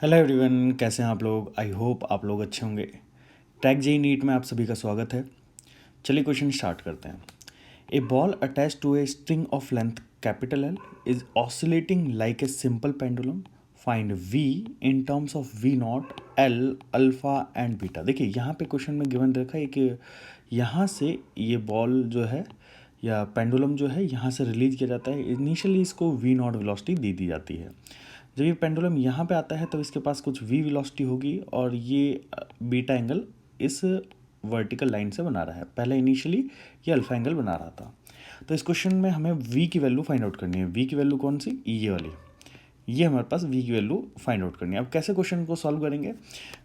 Hello everyone, कैसे हैं आप लोग। आई होप आप लोग अच्छे होंगे। क्रैकजेनीट में आप सभी का स्वागत है। चलिए क्वेश्चन स्टार्ट करते हैं। A ball attach to a string of length capital L is oscillating like a simple pendulum. Find v in terms of v not L alpha and beta. देखिए यहाँ पे क्वेश्चन में गिवन रखा है कि यहाँ से ये बॉल जो है या पेंडुलम जो है यहाँ से रिलीज किया जाता है। इनिशियली इसको वी नॉट वेलोसिटी दी जाती है। जब ये पेंडुलम यहाँ पे आता है तो इसके पास कुछ वी वेलोसिटी होगी और ये बीटा एंगल इस वर्टिकल लाइन से बना रहा है। पहले इनिशियली ये अल्फा एंगल बना रहा था। तो इस क्वेश्चन में हमें वी की वैल्यू फाइंड आउट करनी है। वी की वैल्यू कौन सी? ये वाली। ये हमारे पास वी की वैल्यू फाइंड आउट करनी है। अब कैसे क्वेश्चन को सॉल्व करेंगे?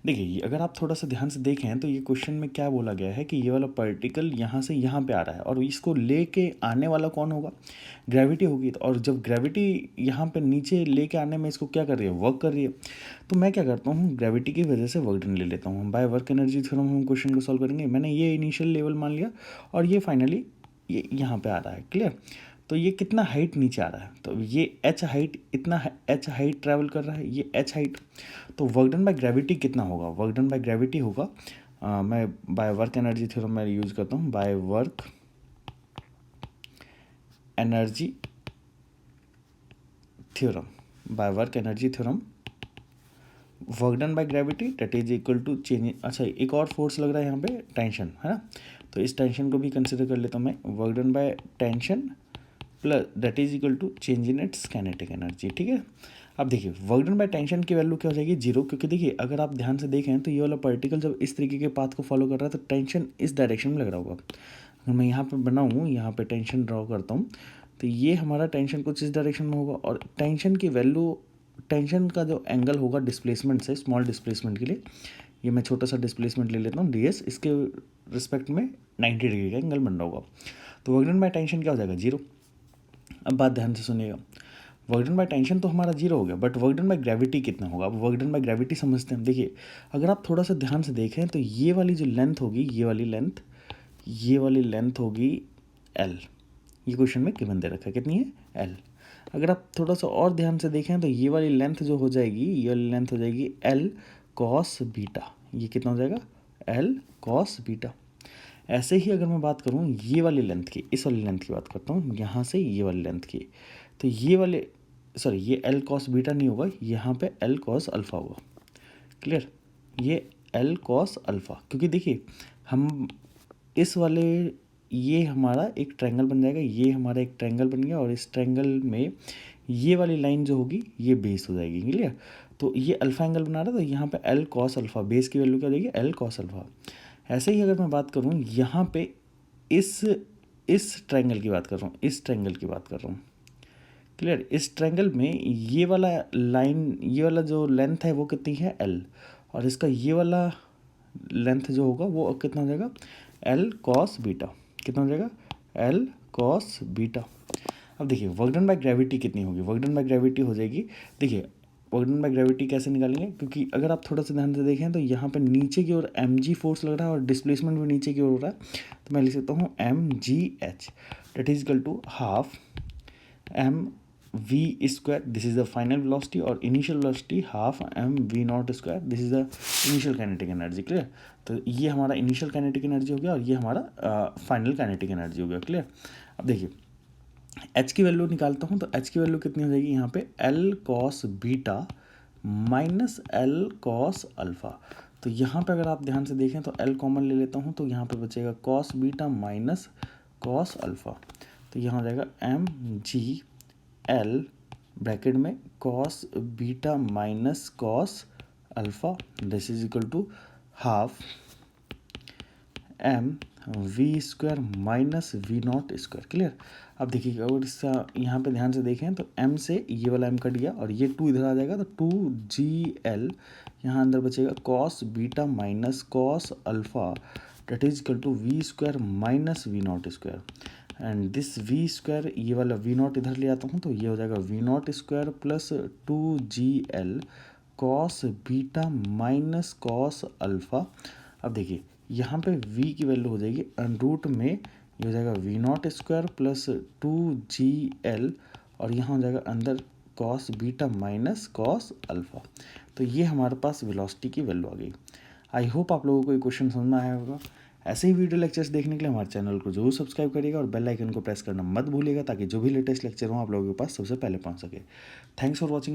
देखिए अगर आप थोड़ा सा ध्यान से देखें तो ये क्वेश्चन में क्या बोला गया है कि ये वाला पार्टिकल यहाँ से यहाँ पे आ रहा है और इसको लेके आने वाला कौन होगा? ग्रेविटी होगी। और जब ग्रेविटी यहाँ पे नीचे लेके आने में इसको क्या कर रही है? वर्क कर रही है। तो मैं क्या करता हूँ, ग्रेविटी की वजह से वर्क डन ले लेता हूँ। बाय वर्क एनर्जी थ्योरम हम क्वेश्चन को सॉल्व करेंगे। मैंने ये इनिशियल लेवल मान लिया और ये फाइनली ये यहाँ पे आ रहा है। क्लियर? तो ये कितना हाइट नीचे आ रहा है? तो ये एच हाइट, इतना एच हाइट ट्रैवल कर रहा है, ये एच हाइट। तो वर्क डन बाय ग्रेविटी कितना होगा? वर्क डन बाय ग्रेविटी होगा, मैं बाय वर्क एनर्जी थ्योरम मैं यूज़ करता हूँ। By work energy theorem, by work energy theorem, work done by gravity that is equal to change. अच्छा, एक और फोर्स लग रहा है यहाँ पे, टेंशन, है ना। तो इस टेंशन को भी कंसिडर कर लेता हूँ मैं। Work done by tension plus that is equal to change in its kinetic energy. ठीक है। अब देखिए वर्क डन बाय टेंशन की वैल्यू क्या हो जाएगी? जीरो। क्योंकि देखिए अगर आप ध्यान से देखें तो ये वाला पार्टिकल जब इस तरीके के पाथ को फॉलो कर रहा है तो टेंशन इस डायरेक्शन में लग रहा होगा। अगर मैं यहाँ पे बनाऊँ, यहाँ पे टेंशन ड्रॉ करता हूँ तो ये हमारा टेंशन कुछ इस डायरेक्शन में होगा। और टेंशन की वैल्यू, टेंशन का जो एंगल होगा डिस्प्लेसमेंट से, स्मॉल डिस्प्लेसमेंट के लिए, ये मैं छोटा सा डिस्प्लेसमेंट ले लेता हूँ डी एस, इसके रिस्पेक्ट में 90 डिग्री का एंगल बन रहा होगा। तो वर्क डन बाय टेंशन क्या हो जाएगा? जीरो। अब बात ध्यान से सुनिएगा, वर्क डन बाय टेंशन तो हमारा जीरो हो गया, but work done by gravity कितना होगा? अब वर्क डन बाय ग्रेविटी समझते हैं। देखिए अगर आप थोड़ा सा ध्यान से देखें तो ये वाली जो लेंथ होगी, ये वाली लेंथ, ये वाली लेंथ होगी एल। ये क्वेश्चन में गिवन दे रखा है, कितनी है? एल। अगर आप थोड़ा सा और ध्यान से देखें तो ये वाली लेंथ जो हो जाएगी, ये वाली लेंथ हो जाएगी एल कॉस बीटा। ये कितना हो जाएगा? L cos beta. ऐसे ही अगर मैं बात करूँ ये वाली लेंथ की, इस वाली लेंथ की बात करता हूँ, यहाँ से ये वाली लेंथ की, तो ये वाले, सॉरी, ये एल कॉस बीटा नहीं होगा, यहाँ पे एल कॉस अल्फ़ा होगा। क्लियर? ये एल कॉस अल्फ़ा, क्योंकि देखिए हम इस वाले, ये हमारा एक ट्रायंगल बन जाएगा, ये हमारा एक ट्रायंगल बन गया और इस ट्रायंगल में ये वाली लाइन जो होगी ये बेस हो जाएगी। क्लियर? तो ये अल्फ़ा एंगल बना रहा है, तो यहाँ पे एल कॉस अल्फ़ा, बेस की वैल्यू क्या हो जाएगी? L cos alpha. ऐसे ही अगर मैं बात करूँ यहाँ पे इस ट्रायंगल की बात कर रहा हूँ, इस ट्रायंगल की बात कर रहा हूँ। क्लियर? इस ट्रायंगल में ये वाला लाइन, ये वाला जो लेंथ है वो कितनी है? एल। और इसका ये वाला लेंथ जो होगा वो कितना हो जाएगा? L cos beta. कितना हो जाएगा? L cos beta. अब देखिए वर्क डन बाय ग्रेविटी कितनी होगी? वर्क डन बाय ग्रेविटी हो जाएगी, देखिए वर्क डन बाय ग्रेविटी कैसे निकालेंगे? क्योंकि अगर आप थोड़ा सा ध्यान से देखें तो यहाँ पे नीचे की ओर एम जी फोर्स लग रहा है और डिस्प्लेसमेंट भी नीचे की ओर हो रहा है। तो मैं लिख सकता हूँ M G H that is equal to half M we square, this is the final velocity, और initial velocity half M V not square, this is the initial kinetic energy. Clear? तो ये हमारा इनिशियल काइनेटिक एनर्जी हो गया और ये हमारा final kinetic energy हो गया। क्लियर? अब देखिए एच की वैल्यू निकालता हूँ तो एच की वैल्यू कितनी हो जाएगी यहाँ पे? L cos beta minus L cos alpha. तो यहाँ पे अगर आप ध्यान से देखें तो एल कॉमन ले लेता हूँ तो यहाँ पे बचेगा cos beta minus cos alpha. तो यहाँ हो जाएगा एम जी एल ब्रैकेट में cos beta minus cos alpha, this is equal to half M we square minus v not square. Clear? अब देखिए अगर इसका यहाँ पे ध्यान से देखें तो m से ये वाला m कट गया और ये 2 इधर आ जाएगा, तो 2gl यहाँ अंदर बचेगा cos beta minus cos alpha that is equal to v square minus v not square. And this v square, ये वाला वी नॉट इधर ले आता हूँ तो ये हो जाएगा v not square plus 2gl cos beta minus cos alpha. अब देखिए यहाँ पे v की वैल्यू हो जाएगी रूट में, ये हो जाएगा v not square plus 2gl और यहाँ हो जाएगा अंदर cos beta minus cos alpha. तो ये हमारे पास वेलोसिटी की वैल्यू आ गई। आई होप आप लोगों को ये क्वेश्चन समझ में आया होगा। ऐसे ही वीडियो लेक्चर्स देखने के लिए हमारे चैनल को जरूर सब्सक्राइब करिएगा और बेल आइकन को प्रेस करना मत भूलिएगा, ताकि जो भी लेटेस्ट लेक्चर हो आप लोगों के पास सबसे पहले पहुंच सके। Thanks for watching.